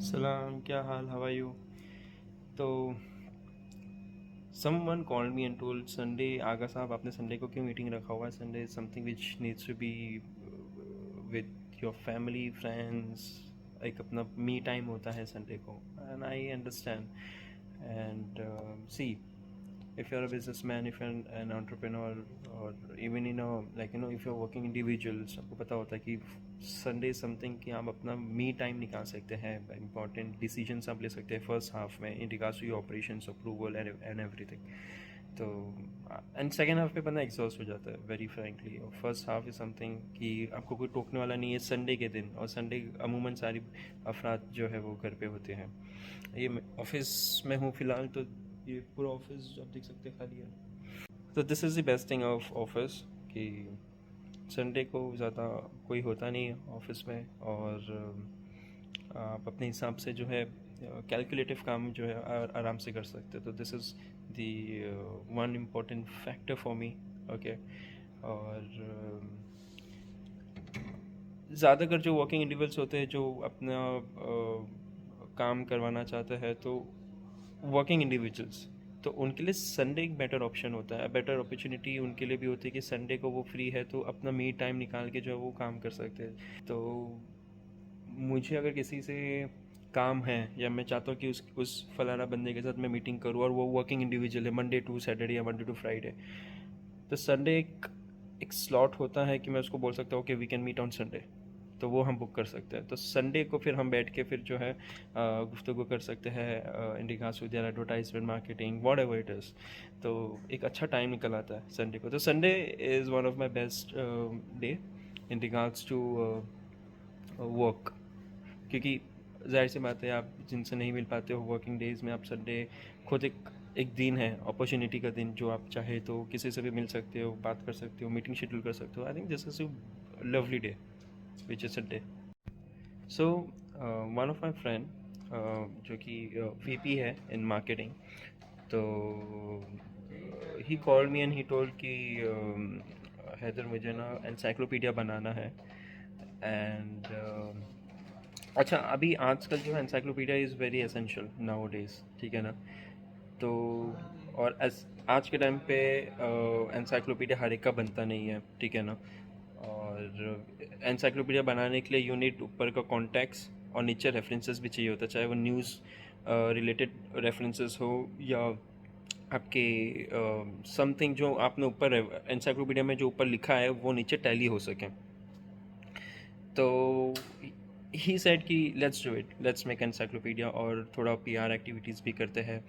सलाम, क्या हाल? How are you? तो someone called me and told Sunday, Agha साहब आपने संडे को क्यों मीटिंग रखा हुआ है? Sunday is something which needs to be with your family friends. एक अपना मी टाइम होता है संडे को, and I understand. And see, if you're a businessman, if you're an entrepreneur, or even if you're working individuals, आपको पता होता है कि संडे समथिंग कि आप अपना मी टाइम निकाल सकते हैं, इंपॉर्टेंट डिसीजंस आप ले सकते हैं फर्स्ट हाफ में in regards to your operations, approval and everything. तो एंड सेकेंड हाफ पे बंदा एग्जॉस्ट हो जाता है वेरी फ्रैंकली, और फर्स्ट हाफ इज समथिंग कि आपको कोई टोकने वाला नहीं है संडे के दिन, और संडे अमूमन सारी अफराद जो है वो घर पे होते हैं। ये ऑफिस में हूँ फ़िलहाल, तो ये पूरा ऑफिस आप देख सकते हैं खाली है। तो this is the best thing of office कि संडे को ज़्यादा कोई होता नहीं है ऑफिस में, और आप अपने हिसाब से जो है कैलकुलेटिव काम जो है आराम से कर सकते हैं। तो this is the one important factor for me. Okay, और ज़्यादातर जो वर्किंग इंडिविजुअल्स होते हैं जो अपना काम करवाना चाहते हैं, तो वर्किंग इंडिविजुअल्स, तो उनके लिए संडे एक बेटर ऑप्शन होता है, बेटर अपॉर्चुनिटी उनके लिए भी होती है कि संडे को वो फ्री है तो अपना मी टाइम निकाल के जो है वो काम कर सकते हैं। तो मुझे अगर किसी से काम है, या मैं चाहता हूँ कि उस फलाना बंदे के साथ मैं मीटिंग करूँ, और वो वर्किंग इंडिविजुअल है मंडे टू सैटरडे या मंडे टू फ्राइडे, तो संडे एक स्लॉट होता है कि मैं उसको बोल सकता हूँ कि we can meet on Sunday, तो वो हम बुक कर सकते हैं। तो संडे को फिर हम बैठ के फिर जो है गुफ्तगू कर सकते हैं in regards to their advertisement, marketing, whatever it is. तो एक अच्छा टाइम निकल आता है संडे को। तो Sunday is one of my best day in regards to work, क्योंकि जाहिर सी बात है आप जिनसे नहीं मिल पाते हो वर्किंग डेज में, आप संडे खुद एक दिन है, अपॉर्चुनिटी का दिन, जो आप चाहे तो किसी से भी मिल सकते हो, बात कर सकते हो, मीटिंग शेड्यूल कर सकते हो। I think this is a lovely day which is Sunday. So one of my friend जो कि वीपी है इन मार्केटिंग, तो he called me and he told कि हैदर मुझे ना एनसाइक्लोपीडिया बनाना है। एंड अच्छा, अभी आजकल जो है encyclopedia is very essential now days, ठीक है ना? तो और आज के टाइम पे एनसाइक्लोपीडिया हर एक का बनता नहीं है, ठीक है ना? और एनसाइक्लोपीडिया बनाने के लिए यूनिट ऊपर का कॉन्टेक्स्ट और नीचे रेफरेंसेस भी चाहिए होता है, चाहे वो न्यूज़ रिलेटेड रेफरेंसेस हो, या आपके समथिंग जो आपने ऊपर एनसाइक्लोपीडिया में जो ऊपर लिखा है वो नीचे टैली हो सके। तो ही सेड कि let's do it, let's make encyclopedia, और थोड़ा पीआर एक्टिविटीज़ भी करते हैं,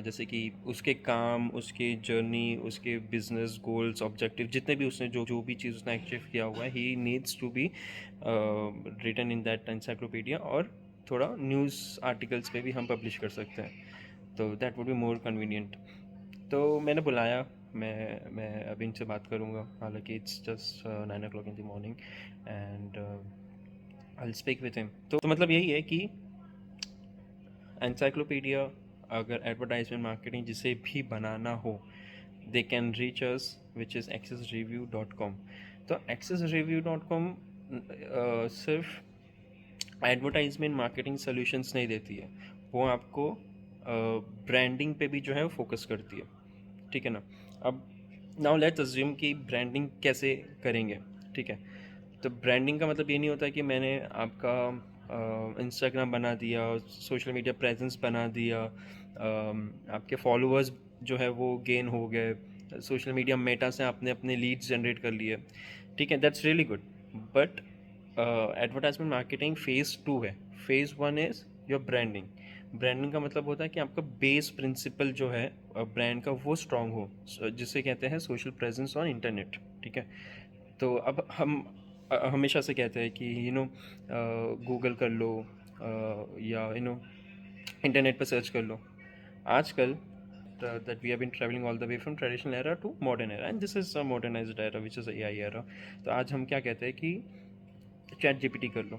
जैसे कि उसके काम, उसके जर्नी, उसके बिजनेस गोल्स, ऑब्जेक्टिव, जितने भी उसने जो जो भी चीज़ उसने अचीव किया हुआ है, he needs to be written in that encyclopedia, और थोड़ा न्यूज़ आर्टिकल्स पे भी हम पब्लिश कर सकते हैं, तो that would be more convenient. तो मैंने बुलाया, मैं अभी इनसे बात करूँगा, हालांकि it's just 9 o'clock in the morning, and I speak with him. तो मतलब यही है कि एनसाइक्लोपीडिया अगर एडवर्टाइजमेंट मार्केटिंग जिसे भी बनाना हो, they can reach us which is accessreview.com। तो accessreview.com सिर्फ एडवर्टाइजमेंट मार्केटिंग सोल्यूशंस नहीं देती है, वो आपको ब्रांडिंग पे भी जो है फोकस करती है, ठीक है ना? अब नाउ लेट्स अज्यूम कि ब्रांडिंग कैसे करेंगे, ठीक है? तो ब्रांडिंग का मतलब ये नहीं होता कि मैंने आपका इंस्टाग्राम बना दिया, सोशल मीडिया प्रेजेंस बना दिया, आपके फॉलोअर्स जो है वो गेन हो गए, सोशल मीडिया मेटा से आपने अपने लीड्स जनरेट कर लिए, ठीक है, that's really good. But advertisement marketing phase 2 है। Phase 1 is your branding. Branding का मतलब होता है कि आपका बेस प्रिंसिपल जो है ब्रांड का वो स्ट्रांग हो, जिसे कहते हैं सोशल प्रेजेंस ऑन इंटरनेट, ठीक है? तो अब हम हमेशा से कहते हैं कि गूगल कर लो, या इंटरनेट पर सर्च कर लो। आजकल that we have been traveling all the way from traditional era to modern era, and this is a modernized era which is a AI era। तो आज हम क्या कहते हैं कि चैट जीपीटी कर लो,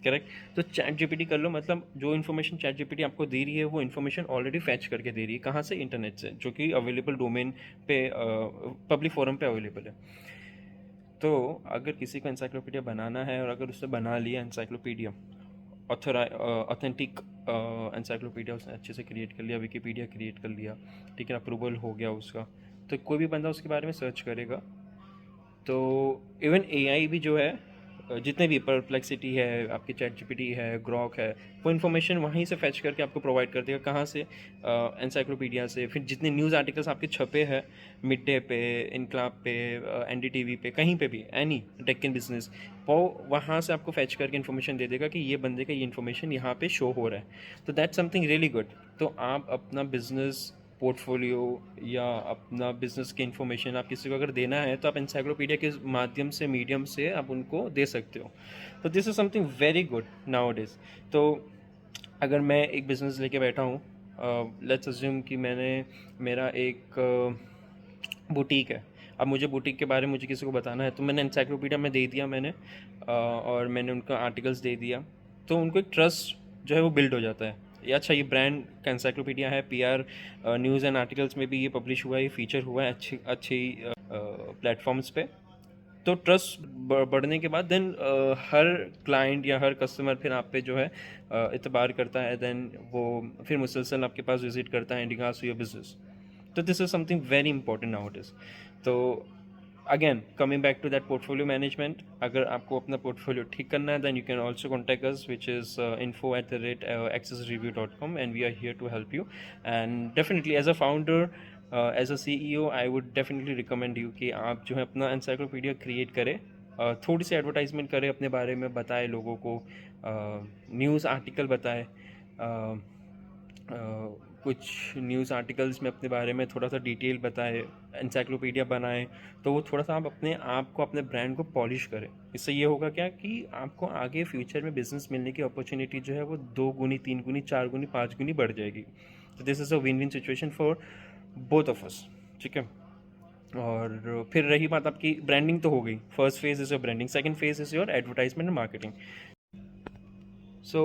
करेक्ट? तो चैट जीपीटी कर लो मतलब जो इन्फॉर्मेशन चैट जीपीटी आपको दे रही है वो इन्फॉर्मेशन ऑलरेडी फैच करके दे रही है, कहाँ से? इंटरनेट से, जो कि अवेलेबल डोमेन पे, पब्लिक फोरम पे अवेलेबल है। तो अगर किसी को एनसाइक्लोपीडिया बनाना है, और अगर उसने बना लिया एनसाइक्लोपीडिया, ऑथेंटिक एनसाइक्लोपीडिया उसने अच्छे से क्रिएट कर लिया, विकीपीडिया क्रिएट कर लिया, ठीक है, अप्रूवल हो गया उसका, तो कोई भी बंदा उसके बारे में सर्च करेगा। तो इवन एआई भी जो है, जितने भी परप्लेक्सिटी है, आपकी चैट जीपीटी है, ग्रॉक है, वो इन्फॉर्मेशन वहीं से फैच करके आपको प्रोवाइड कर देगा। कहाँ से? एनसाइक्लोपीडिया से। फिर जितने न्यूज़ आर्टिकल्स आपके छपे हैं मिड डे पे, इनकलाब पे, एनडीटीवी पे, कहीं पे भी, एनी डेक्कन बिजनेस, वो वहाँ से आपको फैच करके इन्फॉर्मेशन दे देगा कि ये बंदे का ये इन्फॉर्मेशन यहाँ पे शो हो रहा है। तो दैट्स समथिंग रियली गुड। तो आप अपना बिजनेस पोर्टफोलियो या अपना बिजनेस की इन्फॉर्मेशन आप किसी को अगर देना है तो आप इंसाइक्लोपीडिया के माध्यम से, मीडियम से आप उनको दे सकते हो। तो this is something very good now days. तो अगर मैं एक बिज़नेस लेके बैठा हूँ, लेट्स अज्यूम कि मेरा एक बुटीक है। अब मुझे बुटीक के बारे में मुझे किसी को बताना है, तो मैंने इंसाइक्लोपीडिया में दे दिया मैंने, और मैंने उनका आर्टिकल्स दे दिया, तो उनको एक ट्रस्ट जो है वो बिल्ड हो जाता है। ये अच्छा, ये ब्रांड का इंसाइक्लोपीडिया है, पीआर न्यूज़ एंड आर्टिकल्स में भी ये पब्लिश हुआ है, ये फीचर हुआ है अच्छी अच्छी प्लेटफॉर्म्स पे। तो ट्रस्ट बढ़ने के बाद देन हर क्लाइंट या हर कस्टमर फिर आप पे जो है इतबार करता है, देन वो फिर मुसलसल आपके पास विजिट करता है in regards to your business. तो this is something very important now it is. तो again coming back to that portfolio management, अगर आपको अपना पोर्टफोलियो ठीक करना है, then you can also contact us which is info@accessreview.com, and we are here to help you. And definitely as a founder, as a CEO, I would definitely recommend you कि आप जो है अपना एनसाइक्लोपीडिया क्रिएट करें, थोड़ी सी advertisement करें अपने बारे में, बताए लोगों को, न्यूज़ आर्टिकल बताए, कुछ न्यूज़ आर्टिकल्स में अपने बारे में थोड़ा सा डिटेल बताए, एनसाइक्लोपीडिया बनाएं। तो वो थोड़ा सा आप अपने आप को, अपने ब्रांड को पॉलिश करें। इससे ये होगा क्या कि आपको आगे फ्यूचर में बिजनेस मिलने की अपॉर्चुनिटी जो है वो 2 गुनी, 3 गुनी, 4 गुनी, 5 गुनी बढ़ जाएगी। तो this is a win win situation for both of us, ठीक है। और फिर रही बात आपकी, ब्रांडिंग तो हो गई, first phase is your branding, second phase is your advertisement and marketing. So,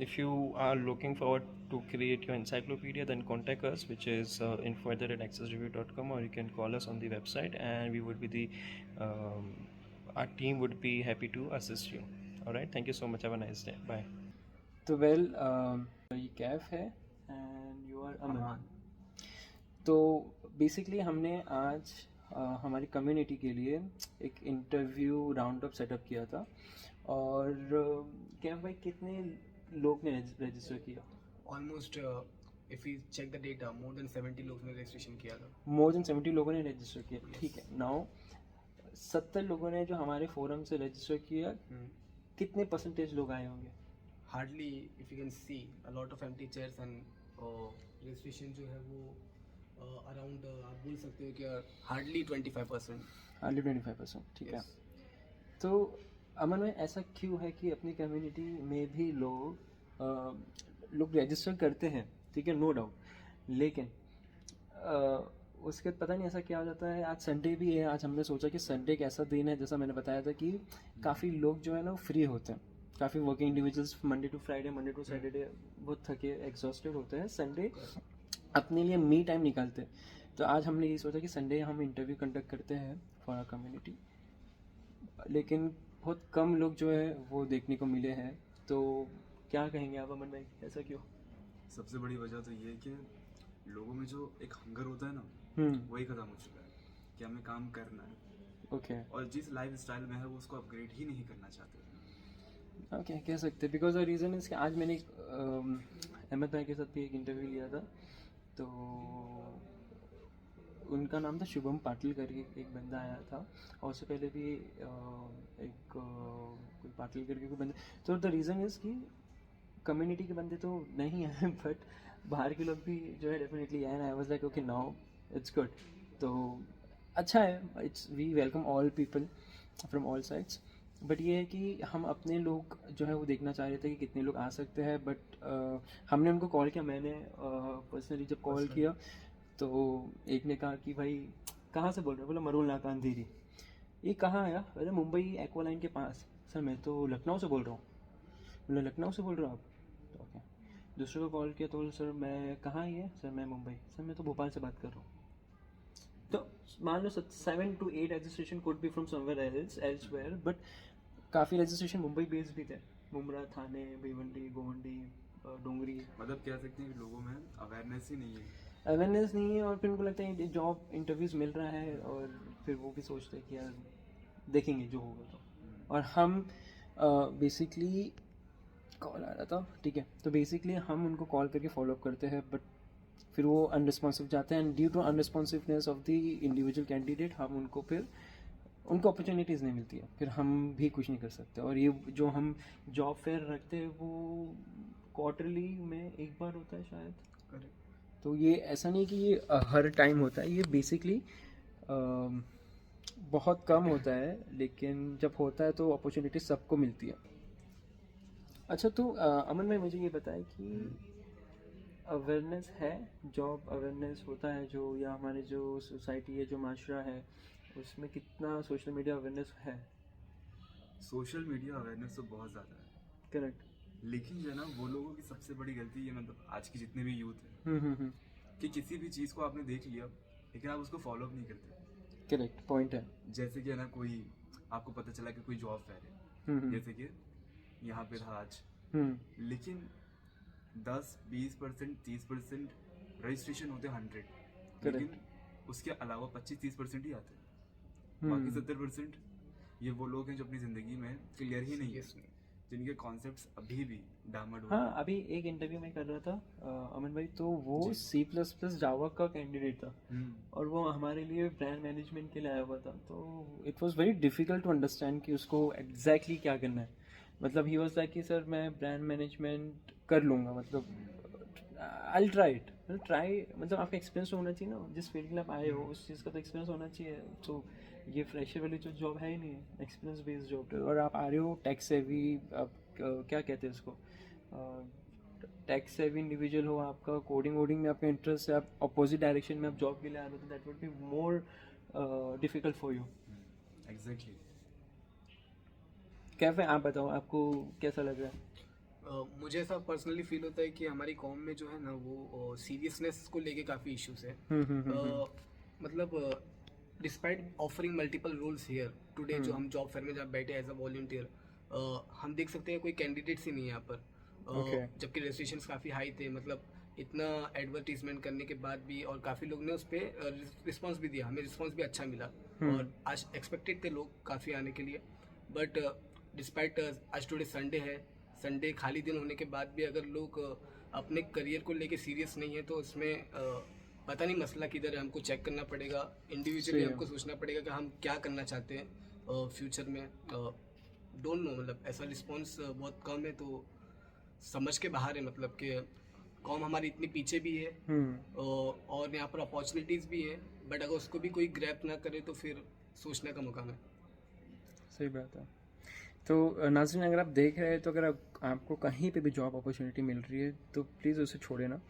if you are looking forward to create your encyclopedia, then contact us, which is info@accessreview.com, or you can call us on the website, and we would be um, our team would be happy to assist you. All right, thank you so much. Have a nice day. Bye. तो ये कैफ है and you are अमन। तो basically हमने आज हमारी community के लिए एक इंटरव्यू राउंड अप सेटअप किया था। और कैफ भाई, कितने लोग ने रजिस्टर किया? Almost if you check the data, more than 70 लोगों ने रजिस्ट्रेशन किया था। मोर देन 70 लोगों ने रजिस्टर किया, ठीक है। नाउ 70 लोगों ने जो हमारे फोरम से रजिस्टर किया, कितने परसेंटेज लोग आए होंगे? Hardly, if you can see a lot of empty chairs and registration जो है वो अराउंड आप बोल सकते हो कि हार्डली 25%। हार्डली 25%, ठीक है। तो अमन में ऐसा क्यों है कि अपनी कम्युनिटी में भी लोग रजिस्टर करते हैं, ठीक है, नो डाउट, लेकिन उसके पता नहीं ऐसा क्या हो जाता है। आज संडे भी है, आज हमने सोचा कि संडे एक ऐसा दिन है, जैसा मैंने बताया था कि काफ़ी लोग जो है ना फ्री होते हैं, काफ़ी working individuals Monday to Friday, Monday to Saturday बहुत थके एग्जॉस्टेड होते हैं, संडे अपने लिए मी टाइम निकालते हैं। तो आज हमने ये सोचा कि संडे हम इंटरव्यू कंडक्ट करते हैं फॉर आवर कम्युनिटी, लेकिन बहुत कम लोग जो है वो देखने को मिले हैं। तो क्या कहेंगे आप अमन भाई, ऐसा क्यों? सबसे बड़ी वजह तो ये है कि लोगों में जो एक हंगर होता है ना, वही खत्म हो चुका है कि हमें काम करना है। ओके। और जिस लाइफ स्टाइल में है वो उसको अपग्रेड ही नहीं करना चाहते। ओके, कह सकते हैं। बिकॉज द रीज़न इज़ कि आज मैंने अहमद भाई के साथ भी एक इंटरव्यू लिया था, तो उनका नाम था शुभम पाटिल करके एक बंदा आया था, और उससे पहले भी एक कोई पाटिल करके कोई बंदा। तो द रीज़न इज़ कि कम्युनिटी के बंदे तो नहीं हैं, बट बाहर के लोग भी जो है डेफिनेटली आए। I was like okay, now it's good. तो अच्छा है, it's we welcome all people from all sides. But ये है कि हम अपने लोग जो है वो देखना चाह रहे थे कि कितने लोग आ सकते हैं। बट हमने उनको कॉल किया, मैंने पर्सनली जब कॉल किया तो एक ने कहा कि भाई कहाँ से बोल रहे हो? बोला मरूल नाका अंधेरी। ये कहाँ है? अरे मुंबई एक्वा लाइन के पास। सर मैं तो लखनऊ से बोल रहा हूँ। बोला लखनऊ से बोल रहे हो आप? तो ओके। दूसरे को कॉल किया तो सर मैं कहाँ ही है? सर मैं मुंबई। सर मैं तो भोपाल से बात कर रहा हूँ। तो मान लो 7 to 8 registration could be from somewhere elsewhere, but काफ़ी रजिस्ट्रेशन मुंबई बेस्ड भी थे। मुमरा, थाने, भिवंडी, गोवंडी, डोंगरी। मतलब कह सकते हैं कि लोगों में अवेयरनेस ही नहीं है। अवेयरनेस नहीं है और फिर उनको लगता है जॉब इंटरव्यूज़ मिल रहा है और फिर वो भी सोचते हैं कि यार देखेंगे जो होगा तो। और हम बेसिकली कॉल आ रहा था, ठीक है, तो बेसिकली हम उनको कॉल करके फॉलो अप करते हैं, बट फिर वो अनरिस्पॉन्सिव जाते हैं and due to unresponsiveness of the individual candidate हम उनको फिर उनको अपॉर्चुनिटीज़ नहीं मिलती है, फिर हम भी कुछ नहीं कर सकते। और ये जो हम जॉब फेयर रखते हैं वो क्वार्टरली में एक बार होता है शायद। करेक्ट। तो ये ऐसा नहीं कि ये हर टाइम होता है, ये बेसिकली बहुत कम होता है, लेकिन जब होता है तो अपॉर्चुनिटी सबको मिलती है। अच्छा, तो अमन भाई मुझे ये बताएं कि अवेयरनेस है, जॉब अवेयरनेस होता है जो, या हमारे जो सोसाइटी है, जो माशरा है, उसमें कितना सोशल मीडिया अवेयरनेस है? सोशल मीडिया अवेयरनेस तो बहुत ज़्यादा है, करेक्ट। लेकिन जो है ना वो लोगों की सबसे बड़ी गलती है, मतलब आज की जितने भी यूथ है, कि किसी भी चीज़ को आपने देख लिया लेकिन आप उसको फॉलो अप नहीं करते। करेक्ट पॉइंट है। जैसे कि है ना, कोई आपको पता चला कि कोई जॉब फेयर है, जैसे कि यहाँ पे था आज, लेकिन 10-20% 30% रजिस्ट्रेशन होते हैं 100, लेकिन उसके अलावा 25-30% ही आते हैं। बाकी 70% ये वो लोग हैं जो अपनी ज़िंदगी में क्लियर ही नहीं है, जिनके कॉन्सेप्ट्स अभी भी डामाडोल। हाँ, अभी एक इंटरव्यू में कर रहा था अमन भाई, तो वो C++ जावा का कैंडिडेट था और वो हमारे लिए ब्रांड मैनेजमेंट के लिए आया हुआ था। तो it was very difficult to understand कि उसको एग्जैक्टली क्या करना है। मतलब ही वाज लाइक कि सर मैं ब्रांड मैनेजमेंट कर लूँगा, मतलब आई ट्राई इट, मतलब आपका एक्सपीरियंस होना चाहिए ना, जिस फील्ड में आप आए हो उस चीज़ का तो एक्सपीरियंस होना चाहिए। तो ये फ्रेशर वाली जो जॉब है ही नहीं है, एक्सपीरियंस बेस्ड जॉब है, और आप आ रहे हो टैक्स सेवी, आप क्या कहते हैं उसको, टैक्स सेवी इंडिविजुअल हो, आपका कोडिंग वोडिंग में आपका इंटरेस्ट है, आप अपोजिट डायरेक्शन में आप जॉब के लिए आ रहे हो, तो that would be more difficult for you. Exactly. Cafe, आप बताओ आपको कैसा लग रहा है? मुझे ऐसा पर्सनली फील होता है कि हमारी कॉम में जो है ना वो सीरियसनेस को लेके काफ़ी इश्यूज है। मतलब despite offering multiple roles here today, जो हम जॉब फेयर में जब बैठे एज अ वॉलंटियर, हम देख सकते हैं कोई कैंडिडेट्स ही नहीं है यहाँ पर। जबकि रजिस्ट्रेशंस काफ़ी हाई थे, मतलब इतना एडवर्टीजमेंट करने के बाद भी, और काफ़ी लोग ने उस पर रिस्पॉन्स भी दिया, हमें रिस्पॉन्स भी अच्छा मिला और आज एक्सपेक्टेड थे लोग काफ़ी आने के लिए। बट डिस्पाइट आज टुडे संडे है, संडे खाली दिन होने के बाद भी अगर लोग अपने करियर को लेके सीरियस नहीं है, तो इसमें पता नहीं मसला किधर है। हमको चेक करना पड़ेगा इंडिविजुअली, हमको सोचना पड़ेगा कि हम क्या करना चाहते हैं फ्यूचर में। डोंट नो, मतलब ऐसा रिस्पॉन्स बहुत कम है, तो समझ के बाहर है। मतलब कि कॉम हमारी इतनी पीछे भी है और यहाँ पर अपॉर्चुनिटीज़ भी है, बट अगर उसको भी कोई ग्रैप ना करे तो फिर सोचने का मौका है। सही बात है। तो नाज़रीन, अगर आप देख रहे हैं तो अगर आपको कहीं पे भी जॉब अपॉर्चुनिटी मिल रही है तो प्लीज़ उसे छोड़े ना।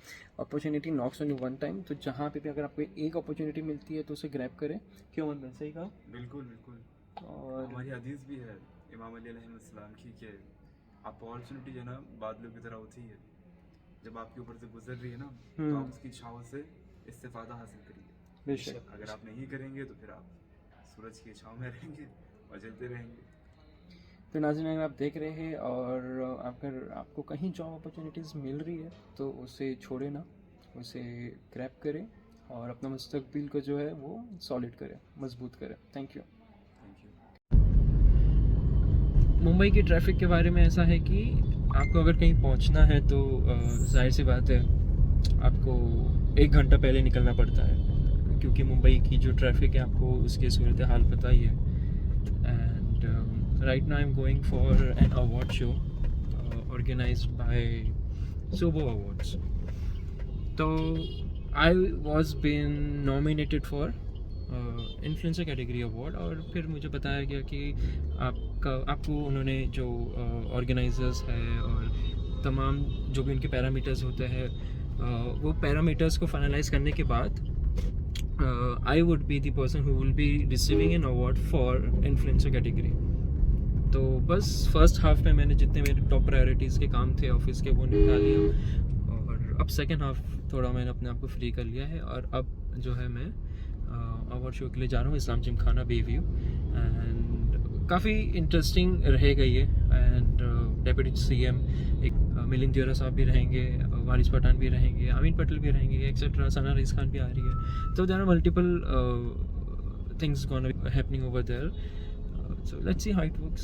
Opportunity knocks on you one time, तो जहाँ पे भी अगर आपको एक अपॉर्चुनिटी मिलती है तो उसे ग्रैब करें। क्यों मन में, सही कहा? बिल्कुल बिल्कुल। और हमारी हदीस भी है इमाम अली अलैहिस्सलाम की, कि अपॉर्चुनिटी जो ना बादलों की तरह होती है, जब आपके ऊपर से गुजर रही है ना, तो आप उसकी छाँव से इस्तेफादा हासिल करिए। बेशक। अगर आप नहीं करेंगे तो फिर आप सूरज की छाँव में रहेंगे और जलते रहेंगे। तो नाज़रीन, अगर आप देख रहे हैं और अगर आपको कहीं जॉब अपॉर्चुनिटीज़ मिल रही है तो उसे छोड़े ना, उसे ग्रैब करें और अपना मुस्तकबिल को जो है वो सॉलिड करें, मजबूत करें। Thank you. मुंबई की ट्रैफिक के बारे में ऐसा है कि आपको अगर कहीं पहुंचना है तो जाहिर सी बात है आपको 1 घंटा पहले निकलना पड़ता है, क्योंकि मुंबई की जो ट्रैफिक है आपको उसकी सूरत हाल पता ही है। And right now I am going for an award show organised by SoBo awards. तो I was been nominated for influencer category award, और फिर मुझे बताया गया कि आपको उन्होंने जो ऑर्गेनाइजर्स है और तमाम जो भी उनके पैरामीटर्स होते हैं, वो पैरामीटर्स को फाइनलाइज करने के बाद I would be the person who will be receiving an award for influencer category. तो बस फर्स्ट हाफ में मैंने जितने मेरे टॉप प्रायोरिटीज़ के काम थे ऑफिस के वो निपटा लिया, और अब सेकेंड हाफ थोड़ा मैंने अपने आप को फ्री कर लिया है, और अब जो है मैं अवार्ड शो के लिए जा रहा हूँ इस्लाम जिमखाना बे व्यू। एंड काफ़ी इंटरेस्टिंग रहेगा ये, एंड डेप्यूटी CM, एक मिलिंद देओरा साहब भी रहेंगे, वारिस पठान भी रहेंगे, अमीन पटेल भी रहेंगे, एक्सेट्रा, सना रईस खान भी आ रही है. तो there are multiple things gonna happening over there. So let's see how it works.